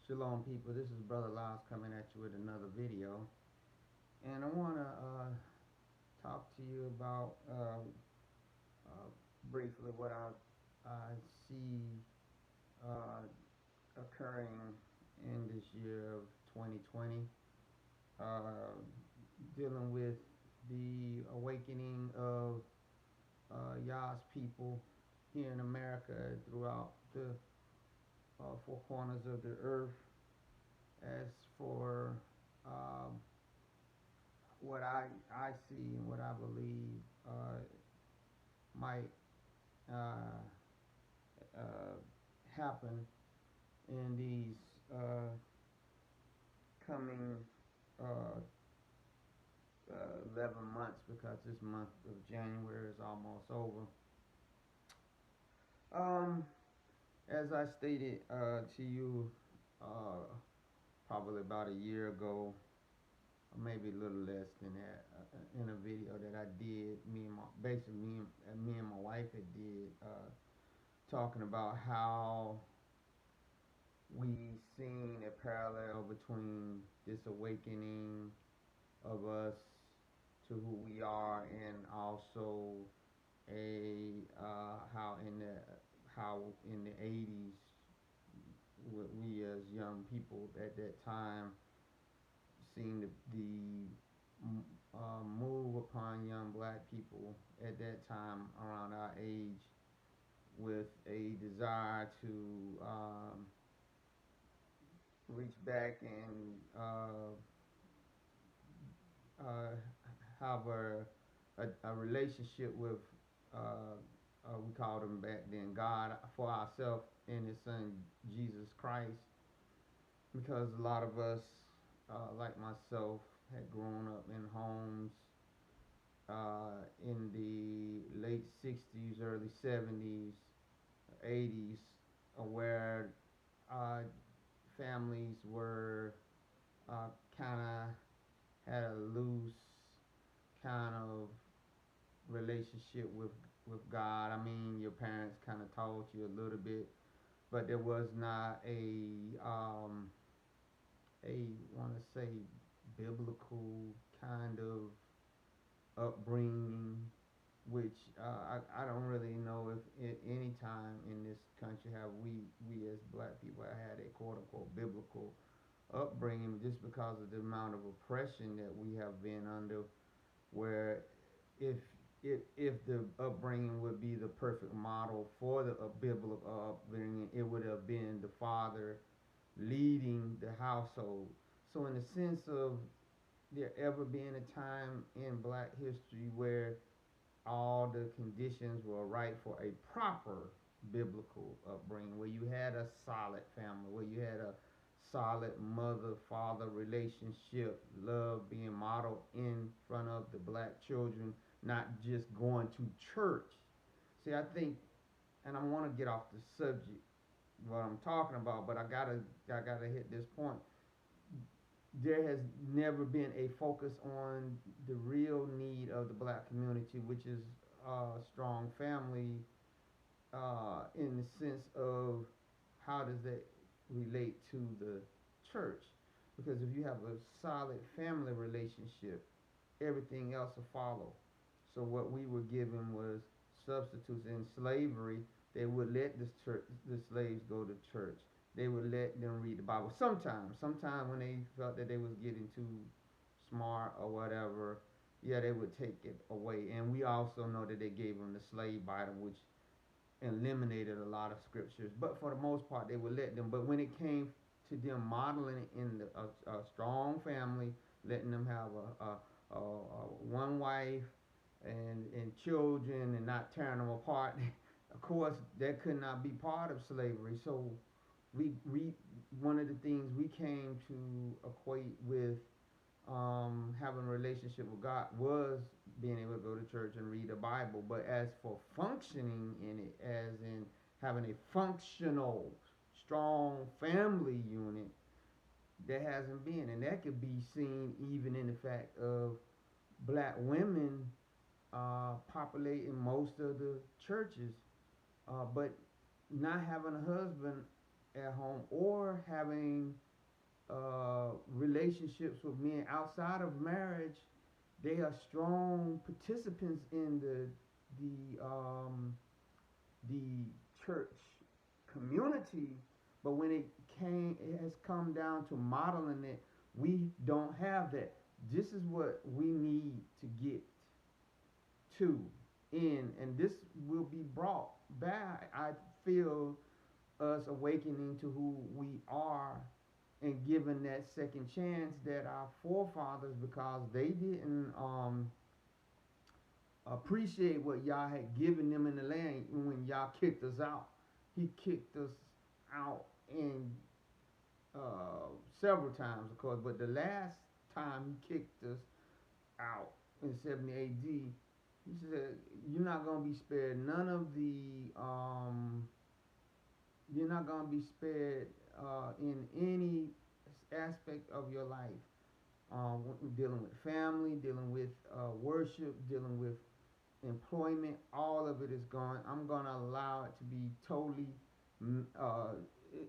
Shalom, people. This is Brother Lyles coming at you with another video, and I want to talk to you about uh, briefly what I see uh, occurring in this year of 2020, uh, dealing with the awakening of Yah's people here in America, throughout the four corners of the earth. As for um, what I see and what I believe might uh, uh, happen in these uh, coming uh, 11 months, because this month of January is almost over. Um, as I stated to you probably about a year ago, or maybe a little less than that, in a video that I did, me and my wife had did, talking about how we seen a parallel between this awakening of us to who we are, and also a how in the 80s, we as young people at that time seen the move upon young black people at that time around our age, with a desire to reach back and uh, have a relationship with, we called him back then, God, for ourselves and His Son Jesus Christ, because a lot of us, like myself, had grown up in homes in the late 60s, early 70s, 80s, where uh, families were kind of had a loose kind of relationship with God. I mean, your parents kind of taught you a little bit, but there was not a want to say biblical kind of upbringing, which I don't really know if at any time in this country have we as black people had a quote unquote biblical upbringing, just because of the amount of oppression that we have been under, where if if the upbringing would be the perfect model for the biblical upbringing, it would have been the father leading the household. So in the sense of there ever being a time in black history where all the conditions were right for a proper biblical upbringing, where you had a solid family, where you had a solid mother father relationship, love being modeled in front of the black children, not just going to church. See, I think, and I want to get off the subject what I'm talking about, but I gotta hit this point. There has never been a focus on the real need of the black community, which is a strong family, in the sense of how does that relate to the church? Because if you have a solid family relationship, everything else will follow. So what we were given was substitutes in slavery. They would let the slaves go to church. They would let them read the Bible. Sometimes when they felt that they was getting too smart or whatever, yeah, they would take it away. And we also know that they gave them the slave Bible, which eliminated a lot of scriptures. But for the most part, they would let them. But when it came to them modeling it in a strong family, letting them have a one wife and children, and not tearing them apart, of course, that could not be part of slavery. So we one of the things we came to equate with having a relationship with God was being able to go to church and read the Bible. But as for functioning in it, as in having a functional, strong family unit, there hasn't been. And that could be seen even in the fact of black women populating most of the churches, but not having a husband at home or having relationships with men outside of marriage, they are strong participants in the church community. But when it has come down to modeling it, we don't have that. This is what we need to get to in, and this will be brought back. I feel us awakening to who we are and giving that second chance that our forefathers, because they didn't appreciate what Yah had given them in the land when Yah kicked us out. He kicked us out in several times, of course, but the last time he kicked us out in 70 AD, he said, "You're not gonna be spared none of the you're not gonna be spared in any aspect of your life. Dealing with family, dealing with worship, dealing with employment, all of it is gone. I'm gonna allow it to be totally, uh,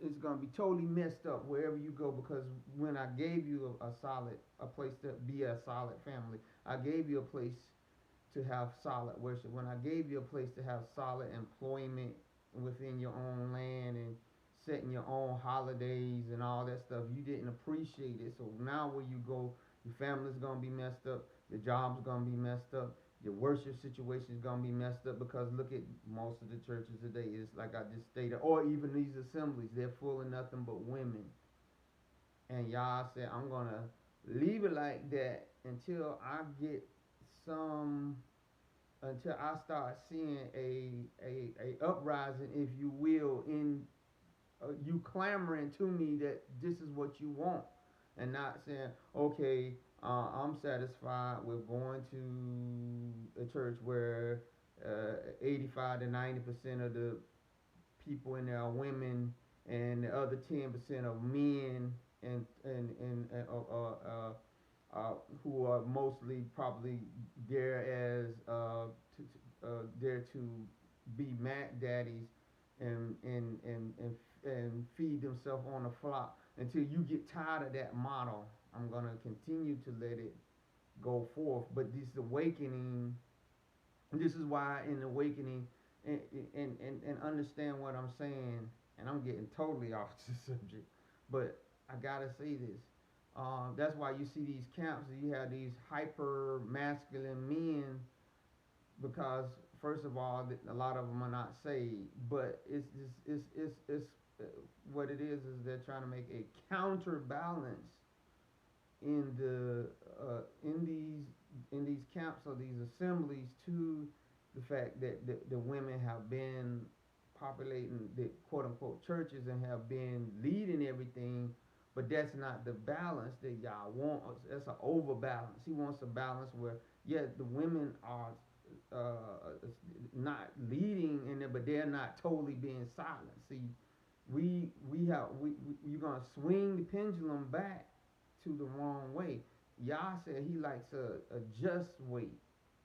it's gonna be totally messed up wherever you go, because when I gave you a place to be a solid family, I gave you a place to have solid worship. When I gave you a place to have solid employment within your own land and setting your own holidays and all that stuff, you didn't appreciate it. So now where you go, your family's gonna be messed up, your job's gonna be messed up, your worship situation is gonna be messed up, because look at most of the churches today. It's like I just stated, or even these assemblies, they're full of nothing but women. And y'all said, I'm gonna leave it like that until I get some until I start seeing a uprising, if you will, in you clamoring to me that this is what you want, and not saying, okay, I'm satisfied with going to a church where 85 to 90% of the people in there are women, and the other 10% of men, and who are mostly probably there as there to be Mac daddies and feed themselves on the flock. Until you get tired of that model, I'm gonna continue to let it go forth. But this awakening, this is why in awakening, and understand what I'm saying, and I'm getting totally off the subject, but I gotta say this. That's why you see these camps. You have these hyper masculine men, because first of all, a lot of them are not saved. But it's what it is they're trying to make a counterbalance in these camps or these assemblies to the fact that the women have been populating the quote unquote churches and have been leading everything, but that's not the balance that Yah wants. That's an overbalance. He wants a balance where, yeah, the women are not leading in it, but they're not totally being silent. See, you're gonna swing the pendulum back to the wrong way. Yah said he likes a just weight,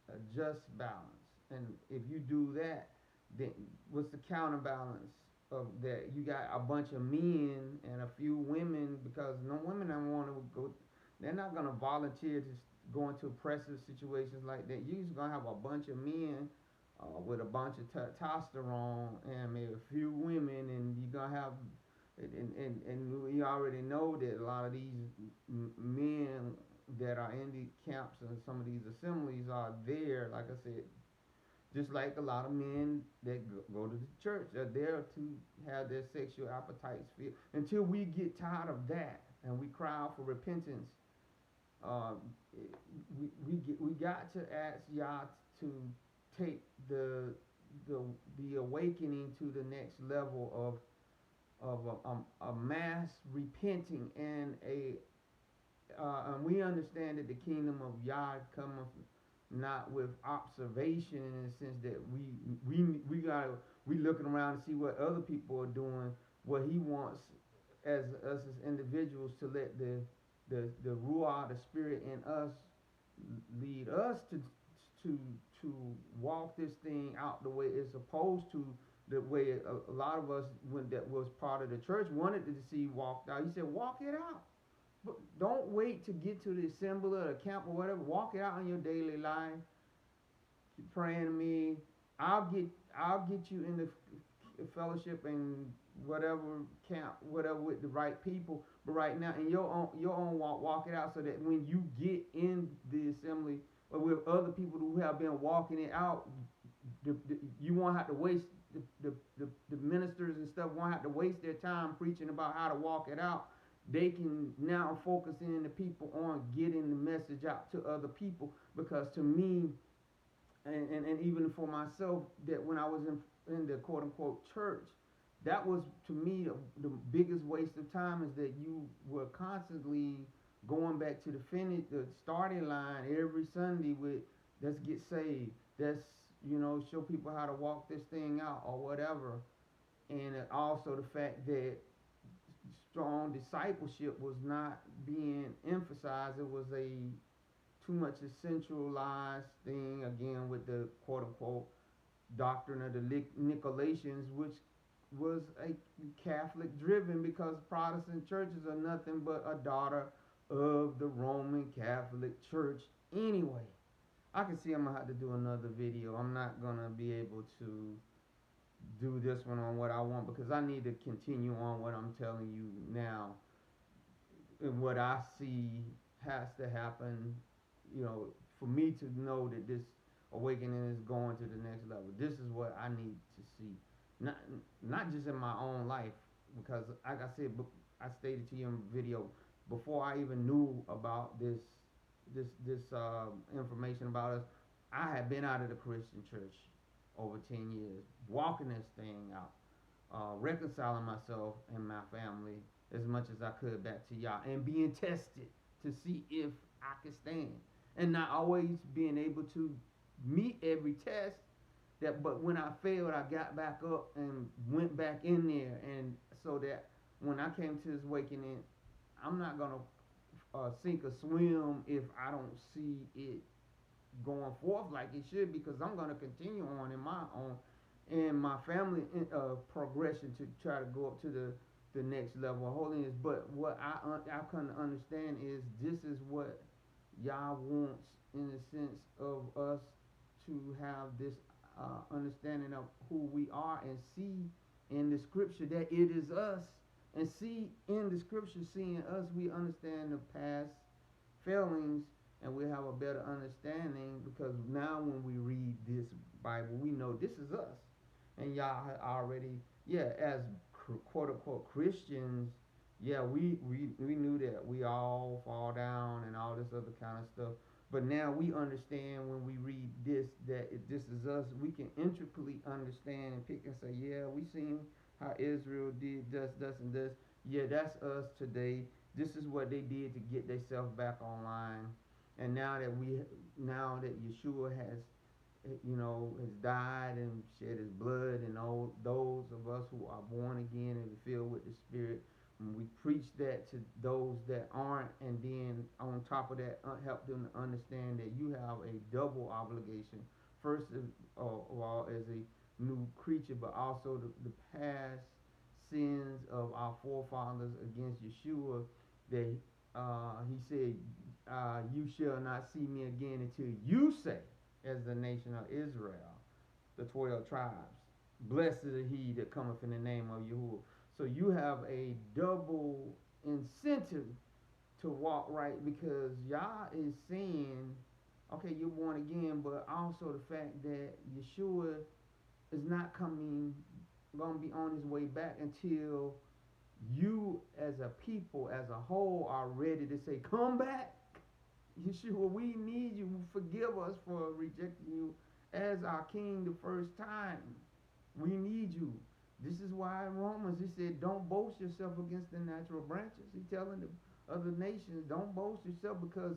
a just balance. And if you do that, then what's the counterbalance of that? You got a bunch of men and a few women, because no women don't want to go. They're not gonna volunteer to go into oppressive situations like that. You're just gonna have a bunch of men with a bunch of testosterone and maybe a few women, and you're gonna have and we already know that a lot of these men that are in the camps and some of these assemblies are there, like I said, just like a lot of men that go to the church. They're there to have their sexual appetites filled. Until we get tired of that and we cry out for repentance, uh, we got to ask Yah to take the the awakening to the next level of a mass repenting, and we understand that the kingdom of Yah cometh not with observation, in the sense that we looking around to see what other people are doing. What he wants as us as individuals, to let the ruah, the spirit in us, lead us to to walk this thing out the way it's supposed to, the way a lot of us, when that was part of the church, wanted to see walked out. He said, walk it out. But don't wait to get to the assembly or the camp or whatever. Walk it out in your daily life. Keep praying to me. I'll get I'll get you in the fellowship and whatever camp, whatever with the right people. But right now, in your own walk, walk it out so that when you get in the assembly or with other people who have been walking it out, you won't have to waste the ministers and stuff won't have to waste their time preaching about how to walk it out. They can now focus in the people on getting the message out to other people, because to me, and even for myself, that when I was in the quote unquote church, that was to me the biggest waste of time, is that you were constantly going back to the starting line every Sunday with, let's get saved, let's, show people how to walk this thing out or whatever. And also the fact that strong discipleship was not being emphasized. It was a too much a centralized thing, again with the quote unquote doctrine of the Nicolaitans, which was a Catholic driven, because Protestant churches are nothing but a daughter of the Roman Catholic Church anyway. I can see I'm gonna have to do another video. I'm not gonna be able to do this one on what I want, because I need to continue on what I'm telling you now, and what I see has to happen, for me to know that this awakening is going to the next level. This is what I need to see, not not just in my own life, because like I said, I stated to you in the video, before I even knew about this information about us, I had been out of the Christian church over 10 years, walking this thing out, reconciling myself and my family as much as I could back to y'all, and being tested to see if I could stand, and not always being able to meet every test. But when I failed, I got back up and went back in there, and so that when I came to this awakening, I'm not gonna sink or swim if I don't see it going forth like it should, because I'm gonna continue on in my own and my family progression to try to go up to the next level of holiness. But what I couldn't understand is, this is what Yah wants, in the sense of us to have this understanding of who we are, and see in the scripture that it is us, and see in the scripture, seeing us, we understand the past failings, and we have a better understanding, because now when we read this Bible, we know this is us. And y'all already, yeah, as quote unquote Christians, yeah, we knew that we all fall down and all this other kind of stuff. But now we understand, when we read this, that this is us. We can intricately understand and pick and say, yeah, we seen how Israel did this, and this. Yeah, that's us today. This is what they did to get themselves back online. And now that Yeshua has died and shed his blood, and all those of us who are born again and filled with the Spirit, and we preach that to those that aren't, and then on top of that, help them to understand that you have a double obligation. First of all, as a new creature, but also the past sins of our forefathers against Yeshua, that he said, you shall not see me again until you say, as the nation of Israel, the 12 tribes, blessed is he that cometh in the name of Yahuwah. So you have a double incentive to walk right, because Yah is saying, okay, you're born again, but also the fact that Yeshua is not gonna be on his way back until you as a people, as a whole, are ready to say, come back. Yeshua, we need you. Forgive us for rejecting you as our king the first time. We need you. This is why in Romans he said, don't boast yourself against the natural branches. He's telling the other nations, don't boast yourself, because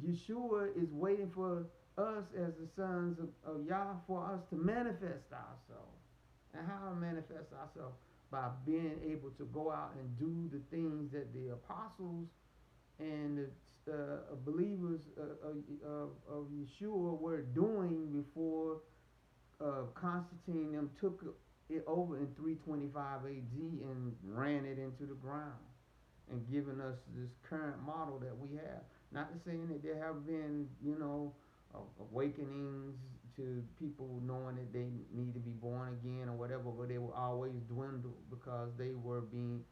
Yeshua is waiting for us as the sons of Yah, for us to manifest ourselves. And how to manifest ourselves? By being able to go out and do the things that the apostles and the believers of Yeshua were doing before Constantine them took it over in 325 AD and ran it into the ground and given us this current model that we have. Not to saying that there have been, awakenings to people knowing that they need to be born again or whatever, but they will always dwindle because they were being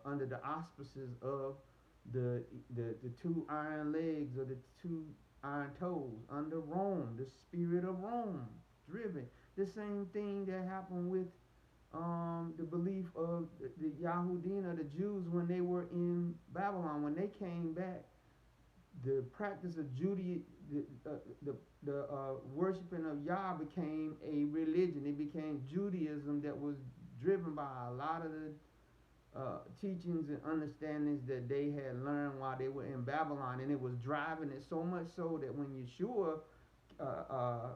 under the auspices of the, the two iron legs or the two iron toes under Rome, the spirit of Rome driven. The same thing that happened with the belief of the Yahudim or the Jews when they were in Babylon. When they came back, the practice of Judaism, the worshiping of Yah became a religion. It became Judaism that was driven by a lot of the teachings and understandings that they had learned while they were in Babylon, and it was driving it so much so that when Yeshua,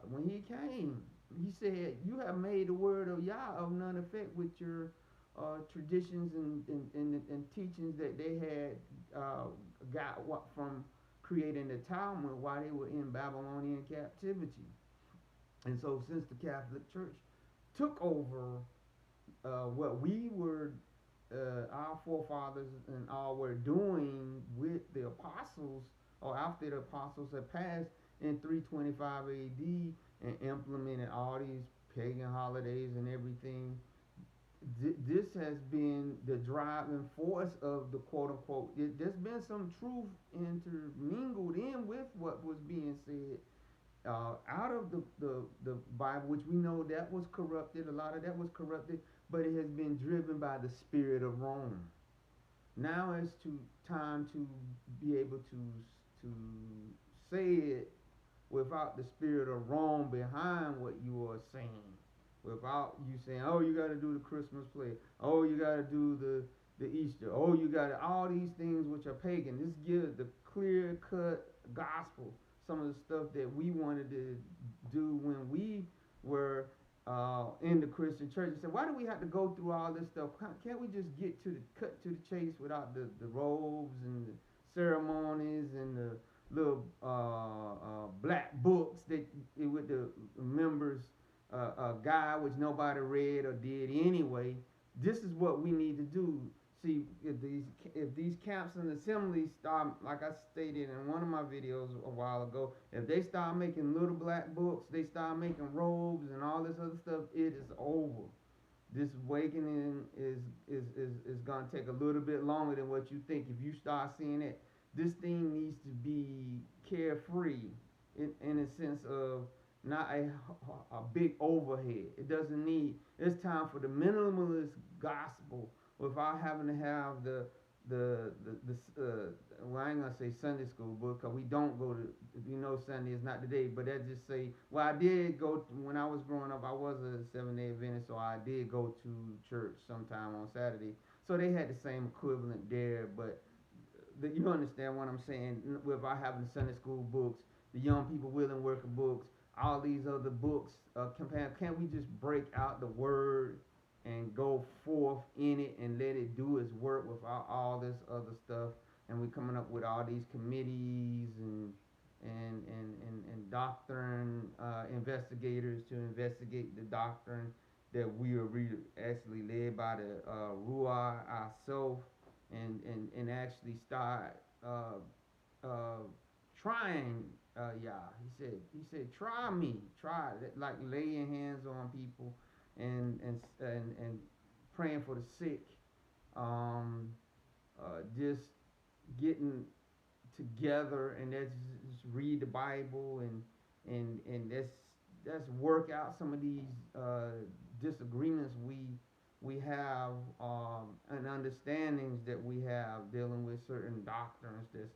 when he came, he said, "You have made the word of Yah of none effect with your traditions and teachings that they had got from creating the Talmud while they were in Babylonian captivity." And so, since the Catholic Church took over what we were, our forefathers and all were doing with the apostles, or after the apostles had passed in 325 AD and implemented all these pagan holidays and everything, this has been the driving force of the quote unquote. There's been some truth intermingled in with what was being said out of the Bible, which we know that was corrupted. A lot of that was corrupted, but it has been driven by the spirit of Rome. Now it's time to be able to say it without the spirit of Rome behind what you are saying. Without you saying, "Oh, you got to do the Christmas play. Oh, you got to do the Easter. Oh, you got to all these things which are pagan." This gives the clear cut gospel. Some of the stuff that we wanted to do when we were in the Christian church. And said, "Why do we have to go through all this stuff? Can't we just get to the cut to the chase without the robes and the ceremonies and the little black books that with the members guide which nobody read or did anyway?" This is what we need to do. See, if these camps and assemblies start, like I stated in one of my videos a while ago, if they start making little black books, they start making robes and all this other stuff, it is over. This awakening is gonna take a little bit longer than what you think. If you start seeing it, this thing needs to be carefree in a sense of not a big overhead. It doesn't need. It's time for the minimalist gospel without having to have well, I ain't gonna say Sunday school book because we don't go to, Sunday is not the day, but that just say, well, I did go when I was growing up. I was a 7-day Adventist, so I did go to church sometime on Saturday. So they had the same equivalent there, but you understand what I'm saying? Without having the Sunday school books, the young people willing worker books, all these other books, can't we just break out the word and go forth in it and let it do its work without all this other stuff? And we're coming up with all these committees and doctrine investigators to investigate the doctrine that we are actually led by the Ruah ourselves, and actually start trying Yah. He said, "Try me, try it," like laying hands on people and praying for the sick, just getting together and let's just read the Bible and let's work out some of these disagreements we have and understandings that we have dealing with certain doctrines that's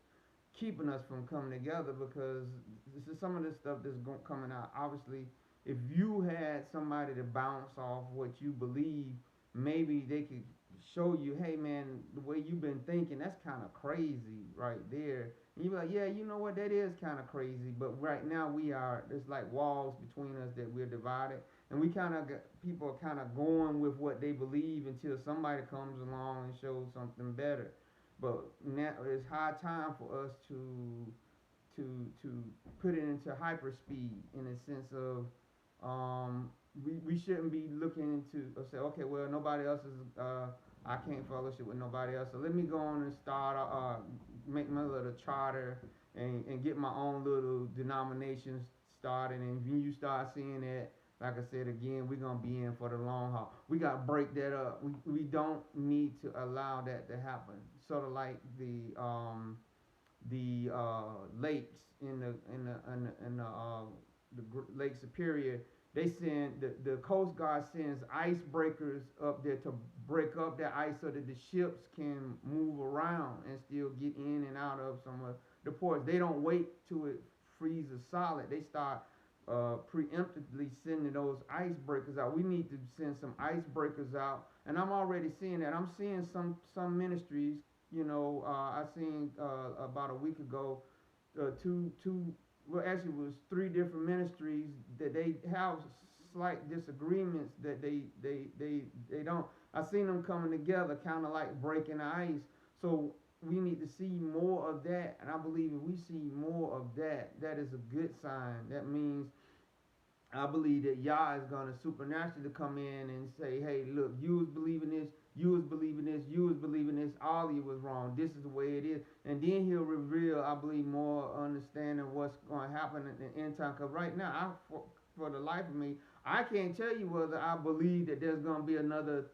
keeping us from coming together, because this is some of this stuff that's coming out. Obviously, if you had somebody to bounce off what you believe, maybe they could show you, "Hey man, the way you've been thinking, that's kind of crazy right there." And you're like, "Yeah, you know what, that is kind of crazy, but right now there's like walls between us that we're divided." And we kind of people are kind of going with what they believe until somebody comes along and shows something better. But now it's high time for us to to put it into hyperspeed in a sense of we shouldn't be looking into or say, okay, well, nobody else is I can't fellowship with nobody else, so let me go on and start make my little charter and get my own little denominations started. And when you start seeing that, like I said again, we're gonna be in for the long haul. We gotta break that up. We don't need to allow that to happen. Sort of like the lakes in the Lake Superior. They send the Coast Guard sends icebreakers up there to break up that ice so that the ships can move around and still get in and out of some of the ports. They don't wait till it freezes solid. They start preemptively sending those icebreakers out. We need to send some icebreakers out, and I'm already seeing that. I'm seeing some ministries. I seen about a week ago, two, well, actually it was three different ministries that they have slight disagreements that they don't. I seen them coming together, kind of like breaking the ice. So we need to see more of that, and I believe if we see more of that, that is a good sign. That means I believe that Yah is going to supernaturally come in and say, hey, look, you was believing this, you was believing this, you was believing this, all of you was wrong. This is the way it is. And then he'll reveal, I believe, more understanding what's going to happen in the end time. Because right now, for the life of me, I can't tell you whether I believe that there's going to be another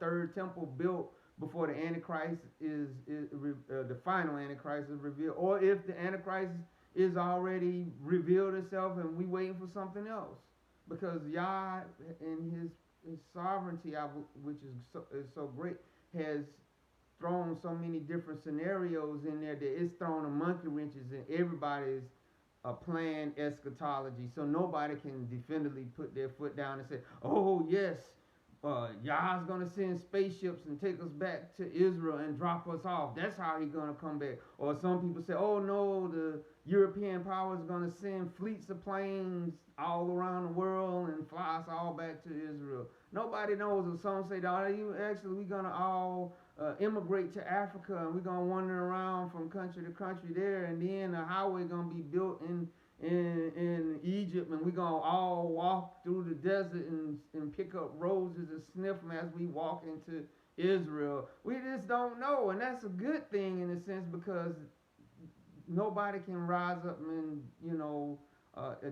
third temple built before the Antichrist the final Antichrist is revealed, or if the Antichrist is already revealed itself and we waiting for something else, because Yah in his sovereignty, which is so great, has thrown so many different scenarios in there that it's thrown a monkey wrenches in everybody's planned eschatology. So nobody can definitively put their foot down and say, oh yes, Yah's gonna send spaceships and take us back to Israel and drop us off. That's how he's gonna come back. Or some people say, oh no, the European power is gonna send fleets of planes all around the world and fly us all back to Israel. Nobody knows. Or some say, actually we're gonna all immigrate to Africa and we're gonna wander around from country to country there, and then a highway gonna be built in Egypt, and we're gonna all walk through the desert and pick up roses and sniff them as we walk into Israel. We just don't know, and that's a good thing in a sense, because nobody can rise up and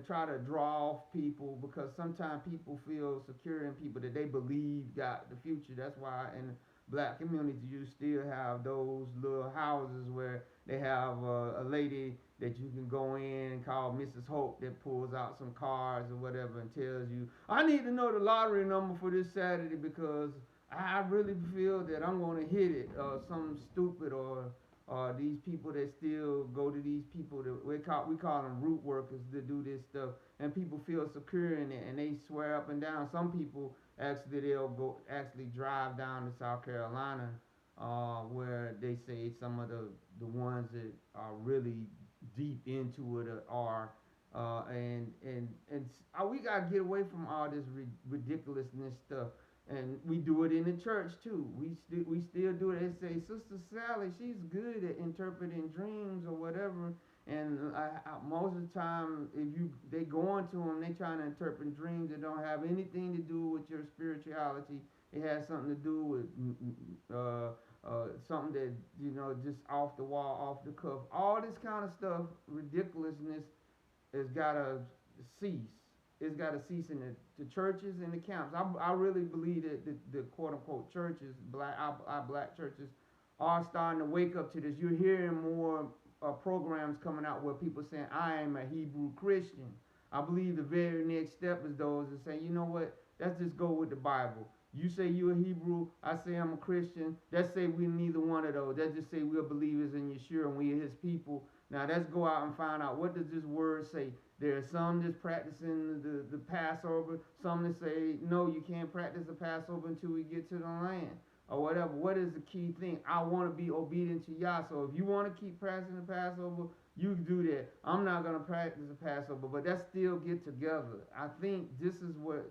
try to draw off people, because sometimes people feel secure in people that they believe got the future. That's why in black community you still have those little houses where they have a lady that you can go in and call Mrs. Hope, that pulls out some cards or whatever and tells you, I need to know the lottery number for this Saturday because I really feel that I'm going to hit it, or something stupid, or these people that still go to these people that we call them root workers that do this stuff, and people feel secure in it and they swear up and down. Some people actually they'll drive down to South Carolina, where they say some of the ones that are really deep into it are. We gotta get away from all this ridiculousness stuff, and we do it in the church too. We still do it. They say Sister Sally, she's good at interpreting dreams or whatever. And most of the time, if they go into them, they trying to interpret dreams that don't have anything to do with your spirituality. It has something to do with something that just off the wall, off the cuff. All this kind of stuff, ridiculousness, has gotta cease. It's gotta cease in the churches and the camps. I really believe that the quote unquote churches, our black churches, are starting to wake up to this. You're hearing more programs coming out where people saying, I am a Hebrew Christian. I believe the very next step is those that say, you know what, let's just go with the Bible. You say you're a Hebrew, I say I'm a Christian. Let's say we're neither one of those. Let's just say we're believers in Yeshua and we're his people. Now let's go out and find out, what does this word say? There are some that's practicing the Passover. Some that say, no, you can't practice the Passover until we get to the land, or whatever. What is the key thing? I want to be obedient to Yah. So if you want to keep practicing the Passover, you do that. I'm not going to practice the Passover, but let's still get together. I think this is what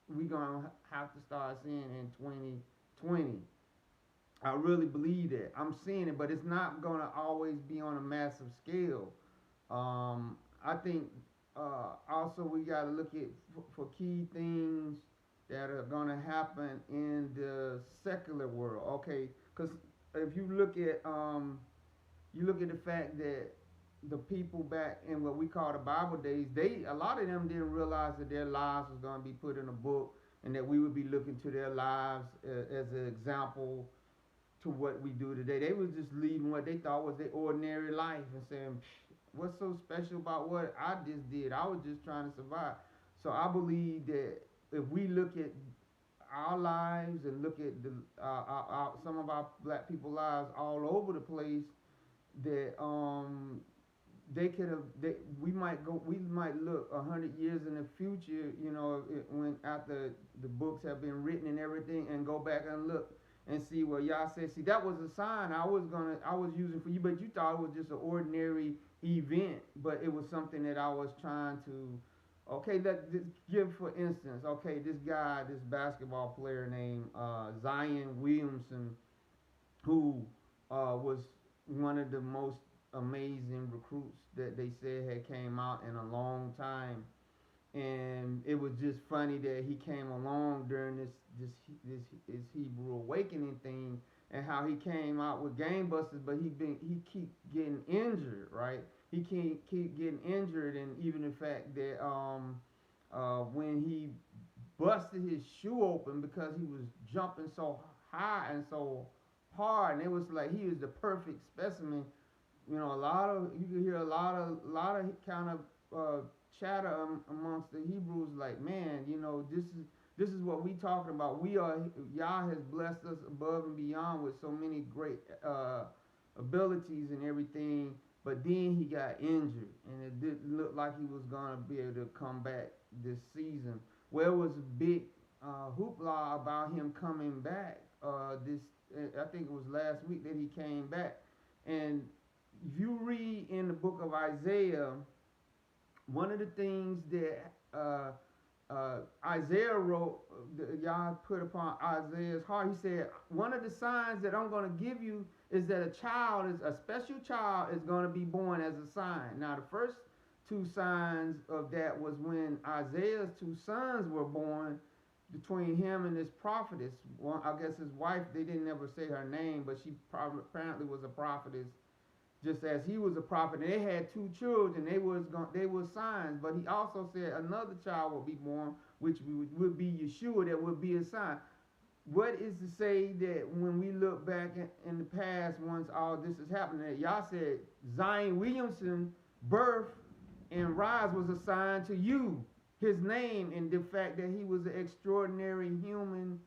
we're going to have to start seeing in 2020. I really believe that. I'm seeing it, but it's not going to always be on a massive scale. I think also we got to look at for key things that are going to happen in the secular world. Okay, because if you look at the fact that the people back in what we call the Bible days, they a lot of them didn't realize that their lives was going to be put in a book, and that we would be looking to their lives as an example to what we do today. They was just leading what they thought was their ordinary life and saying, "What's so special about what I just did? I was just trying to survive." So I believe that if we look at our lives and look at some of our black people lives all over the place, that they could have we might look 100 years in the future, when after the books have been written and everything, and go back and look and see what y'all said. See, that was a sign I was using for you, but you thought it was just an ordinary event, but it was something that I was trying to. Okay, let just give for instance. Okay, this basketball player named Zion Williamson, who was one of the most amazing recruits that they said had came out in a long time. And it was just funny that he came along during this Hebrew awakening thing, and how he came out with game busters, but he keep getting injured, right? He keep getting injured, and even the fact that when he busted his shoe open because he was jumping so high and so hard, and it was like he was the perfect specimen. A lot of you could hear a lot of kind of chatter amongst the Hebrews, like, man, this is what we talking about. Yah has blessed us above and beyond with so many great abilities and everything, but then he got injured, and it didn't look like he was gonna be able to come back this season. Well, it was a big hoopla about him coming back. I think it was last week that he came back, and if you read in the book of Isaiah, one of the things that Isaiah wrote, Yah put upon Isaiah's heart, he said, one of the signs that I'm going to give you is that a special child is going to be born as a sign. Now, the first two signs of that was when Isaiah's two sons were born, between him and this prophetess. One, I guess his wife, they didn't ever say her name, but she probably apparently was a prophetess, just as he was a prophet. And they had two children. They were signs. But he also said another child will be born, which would be Yeshua. That would be a sign. What is to say that when we look back in the past, once all this is happening, that y'all said Zion Williamson birth and rise was a sign to you, his name, and the fact that he was an extraordinary human,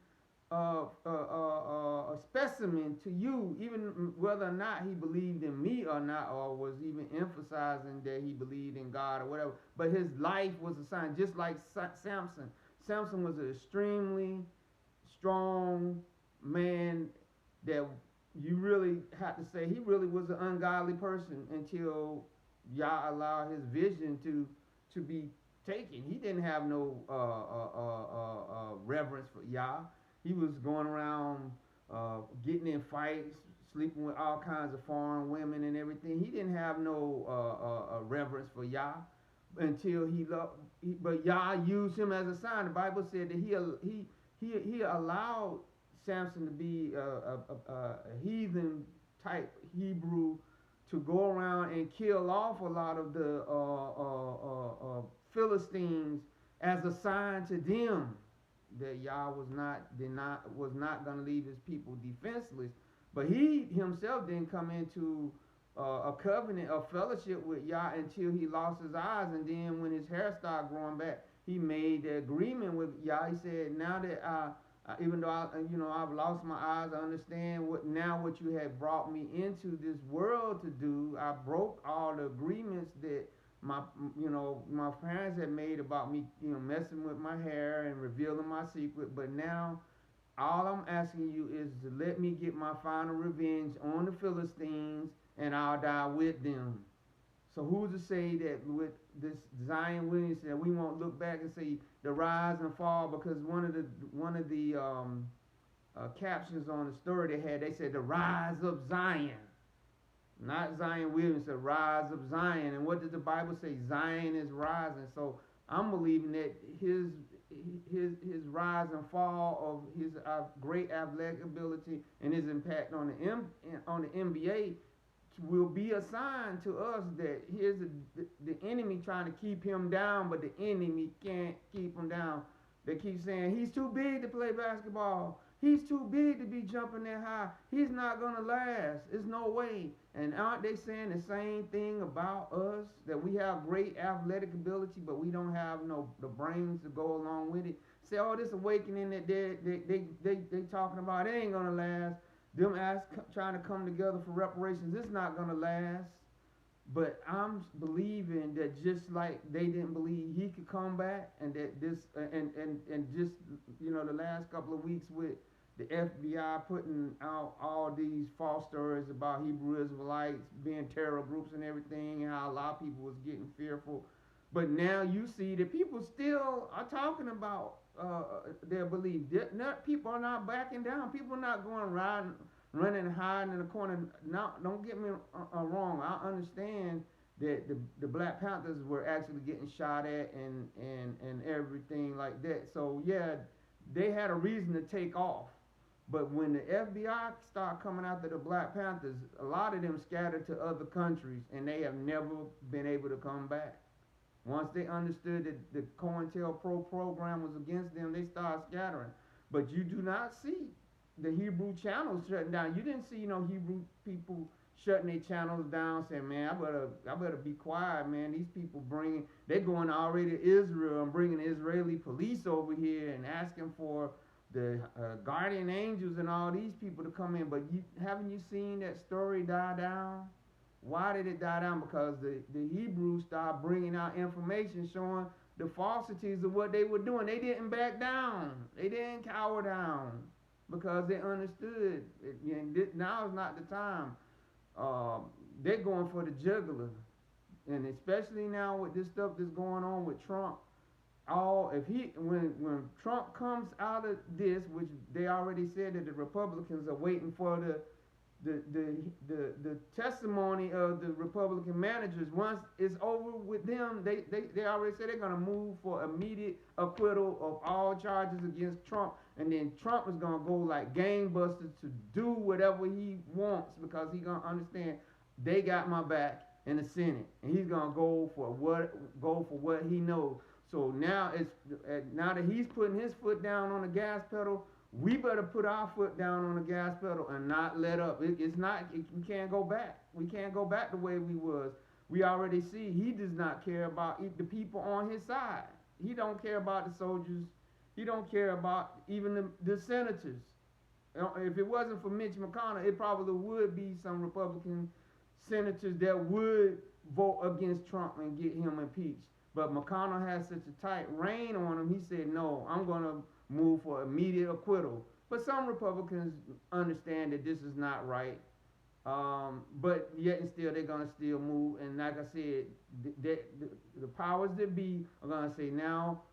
a specimen to you, even whether or not he believed in me or not, or was even emphasizing that he believed in God or whatever. But his life was a sign, just like Samson. Samson was an extremely strong man that you really have to say he really was an ungodly person until Yah allowed his vision to be taken. He didn't have no reverence for Yah. He was going around getting in fights, sleeping with all kinds of foreign women and everything. He didn't have no reverence for Yah until he loved. But Yah used him as a sign. The Bible said that he allowed Samson to be a heathen type Hebrew, to go around and kill off a lot of the Philistines as a sign to them that Yah was not going to leave his people defenseless. But he himself didn't come into a covenant of fellowship with Yah until he lost his eyes, and then when his hair started growing back, he made the agreement with Yah. He said, "Now that even though I've lost my eyes, I understand what you have brought me into this world to do. I broke all the agreements that my parents had made about me, messing with my hair and revealing my secret. But now all I'm asking you is to let me get my final revenge on the Philistines, and I'll die with them." So who's to say that with this Zion Williamson that we won't look back and say the rise and fall? Because one of the captions on the story they said the rise of Zion. Not Zion Williams, the rise of Zion. And what does the Bible say? Zion is rising. So I'm believing that his rise and fall of his great athletic ability and his impact on on the NBA will be a sign to us that here's the enemy trying to keep him down, but the enemy can't keep him down. They keep saying he's too big to play basketball. He's too big to be jumping that high. He's not gonna last. There's no way. And aren't they saying the same thing about us? That we have great athletic ability, but we don't have the brains to go along with it. Say, oh, this awakening that they talking about, it ain't gonna last. Them trying to come together for reparations, it's not gonna last. But I'm believing that just like they didn't believe he could come back, and that this and just the last couple of weeks with the FBI putting out all these false stories about Hebrew Israelites being terror groups and everything, and how a lot of people was getting fearful. But now you see that people still are talking about their belief. People are not backing down. People are not going running and hiding in the corner. Now, don't get me wrong. I understand that the Black Panthers were actually getting shot at and everything like that. So yeah, they had a reason to take off. But when the FBI started coming after the Black Panthers, a lot of them scattered to other countries, and they have never been able to come back. Once they understood that the COINTELPRO program was against them, they started scattering. But you do not see the Hebrew channels shutting down. You didn't see Hebrew people shutting their channels down, saying, "Man, I better be quiet, man. These people they going already to Israel and bringing Israeli police over here and asking for the guardian angels and all these people to come in." But haven't you seen that story die down? Why did it die down? Because the Hebrews started bringing out information showing the falsities of what they were doing. They didn't back down. They didn't cower down because they understood. Now is not the time. They're going for the jugular. And especially now with this stuff that's going on with Trump, when Trump comes out of this, which they already said that the Republicans are waiting for the testimony of the Republican managers. Once it's over with them, they already said they're going to move for immediate acquittal of all charges against Trump, and then Trump is going to go like gangbusters to do whatever he wants because he's going to understand they got my back in the Senate, and he's going to go for what he knows. So now now that he's putting his foot down on the gas pedal, we better put our foot down on the gas pedal and not let up. We can't go back. We can't go back the way we was. We already see he does not care about the people on his side. He don't care about the soldiers. He don't care about even the senators. If it wasn't for Mitch McConnell, it probably would be some Republican senators that would vote against Trump and get him impeached. But McConnell has such a tight rein on him. He said, no, I'm going to move for immediate acquittal. But some Republicans understand that this is not right. But yet and still, they're going to still move. And like I said, the powers that be are going to say, now,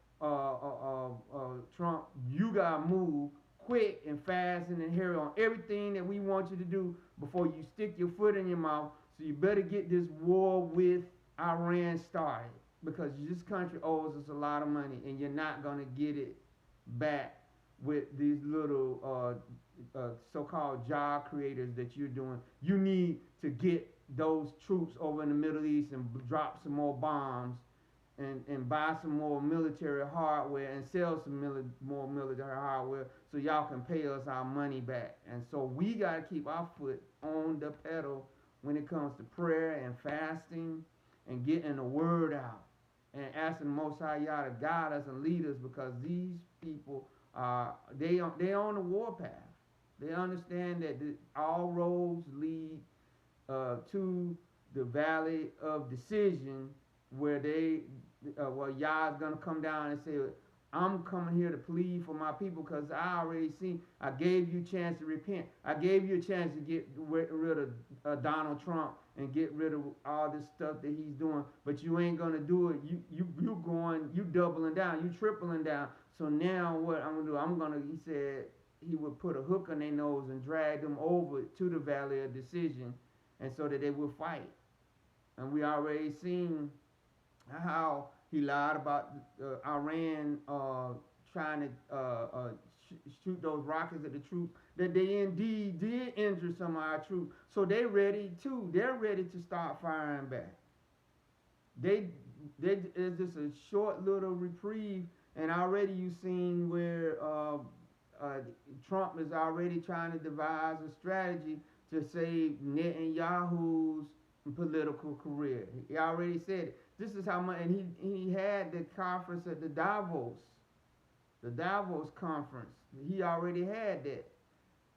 Trump, you got to move quick and fast and hurry on everything that we want you to do before you stick your foot in your mouth. So you better get this war with Iran started, because this country owes us a lot of money, and you're not going to get it back with these little so-called job creators that you're doing. You need to get those troops over in the Middle East and drop some more bombs and buy some more military hardware and sell some more military hardware so y'all can pay us our money back. And so we got to keep our foot on the pedal when it comes to prayer and fasting and getting the word out and asking the Most High Yah to guide us and lead us, because these people they on the war path. They understand that all roads lead to the valley of decision, where Yah is gonna come down and say, I'm coming here to plead for my people, because I gave you a chance to repent. I gave you a chance to get rid of Donald Trump and get rid of all this stuff that he's doing, but you ain't gonna do it. You doubling down, you tripling down. So now what I'm gonna do? He said he would put a hook on their nose and drag them over to the valley of decision, and so that they will fight. And we already seen how he lied about Iran trying to shoot those rockets at the troops, that they indeed did injure some of our troops. So they ready too. They're ready to start firing back. They it's just a short little reprieve, and already you seen where Trump is already trying to devise a strategy to save Netanyahu's political career. He already said it. This is how much, and he had the conference at the Davos conference. He already had that.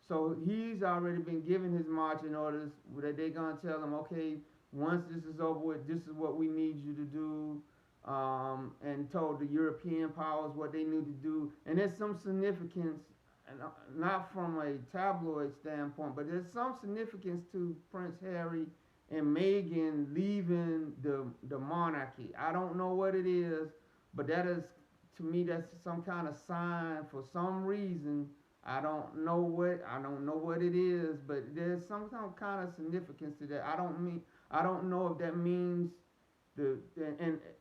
So he's already been given his marching orders that they're gonna tell him, okay, once this is over with, this is what we need you to do, and told the European powers what they need to do. And there's some significance, and not from a tabloid standpoint, but there's some significance to Prince Harry and Meghan leaving the monarchy. I don't know what it is, but that is, to me, that's some kind of sign for some reason. I don't know what it is, but there's some kind of significance to that. I don't know if that means the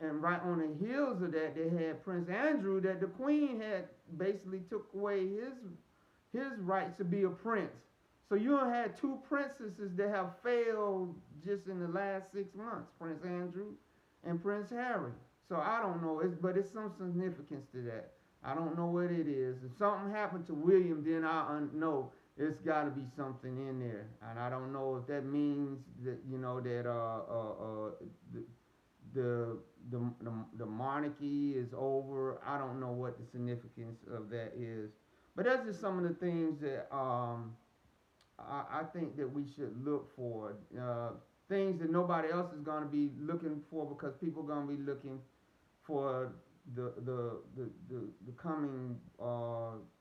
and right on the heels of that, they had Prince Andrew, that the Queen had basically took away his rights to be a prince. So you had two princesses that have failed just in the last 6 months, Prince Andrew and Prince Harry. So I don't know, but it's some significance to that. I don't know what it is. If something happened to William, then I know it's got to be something in there, and I don't know if that means that that the the monarchy is over. I don't know what the significance of that is, but that's just some of the things that I think that we should look for. Things that nobody else is going to be looking for, because people are going to be looking for the coming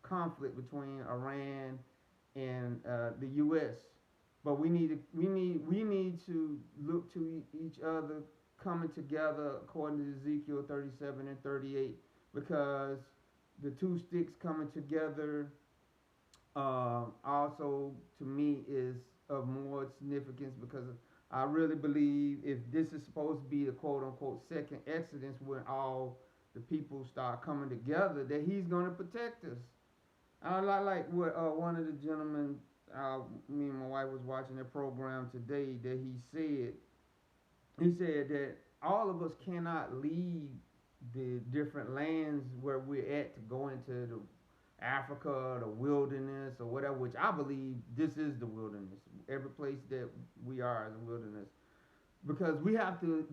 conflict between Iran and the U.S. But we need to look to each other coming together according to Ezekiel 37 and 38, because the two sticks coming together also to me is of more significance, because I really believe if this is supposed to be the quote unquote second Exodus, when all the people start coming together, that he's going to protect us. I like what one of the gentlemen, me and my wife was watching a program today, that he said that all of us cannot leave the different lands where we're at to go into the Africa, the wilderness, or whatever, which I believe this is the wilderness. Every place that we are is a wilderness, because we have to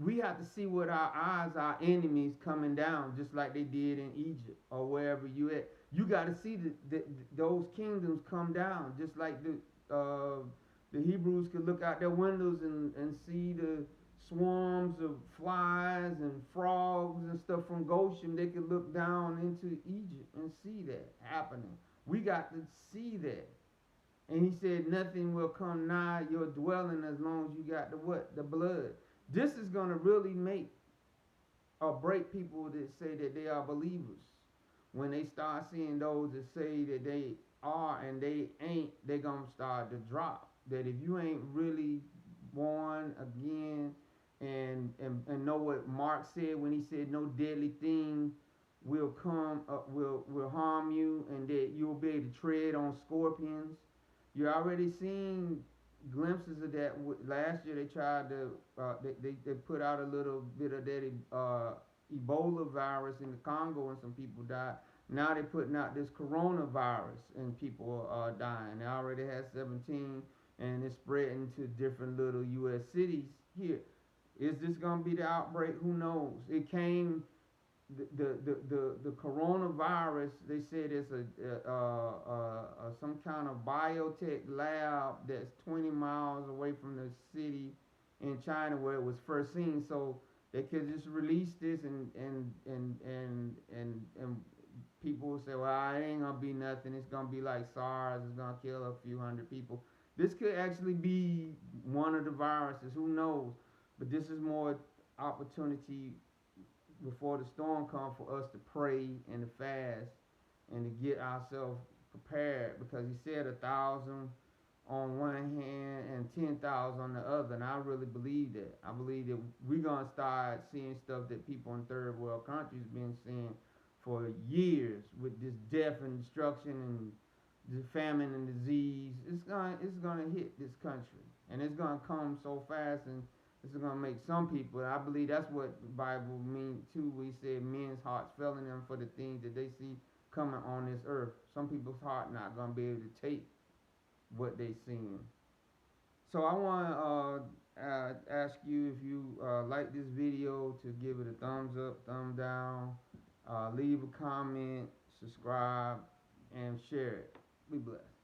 see with our eyes our enemies coming down, just like they did in Egypt or wherever you at. You got to see those kingdoms come down, just like the Hebrews could look out their windows and see the swarms of flies and frogs and stuff from Goshen. They could look down into Egypt and see that happening. We got to see that. And he said, nothing will come nigh your dwelling as long as you got the blood. This is going to really make or break people that say that they are believers. When they start seeing those that say that they are and they ain't, they're going to start to drop. That if you ain't really born again and know what Mark said when he said no deadly thing will come will harm you, and that you'll be able to tread on scorpions. You already seen glimpses of that. Last year they tried to they put out a little bit of that Ebola virus in the Congo and some people died. Now they're putting out this coronavirus and people are dying. They already had 17 and it's spreading to different little U.S. cities here. Is this gonna be the outbreak? Who knows? It came. The coronavirus, they said it's some kind of biotech lab that's 20 miles away from the city in China where it was first seen. So they could just release this and people will say, well, it ain't gonna be nothing. It's gonna be like SARS. It's gonna kill a few hundred people. This could actually be one of the viruses. Who knows? But this is more opportunity before the storm comes for us to pray and to fast and to get ourselves prepared, because he said 1,000 on one hand and 10,000 on the other, and I really believe that. I believe that we're gonna start seeing stuff that people in third world countries been seeing for years with this death and destruction and the famine and disease. It's gonna hit this country, and it's gonna come so fast, and it's gonna make some people. I believe that's what the Bible means too. We said men's hearts failing them for the things that they see coming on this earth. Some people's heart not gonna be able to take what they seeing. So I want to ask you if you like this video to give it a thumbs up, thumb down, leave a comment, subscribe, and share it. Be blessed.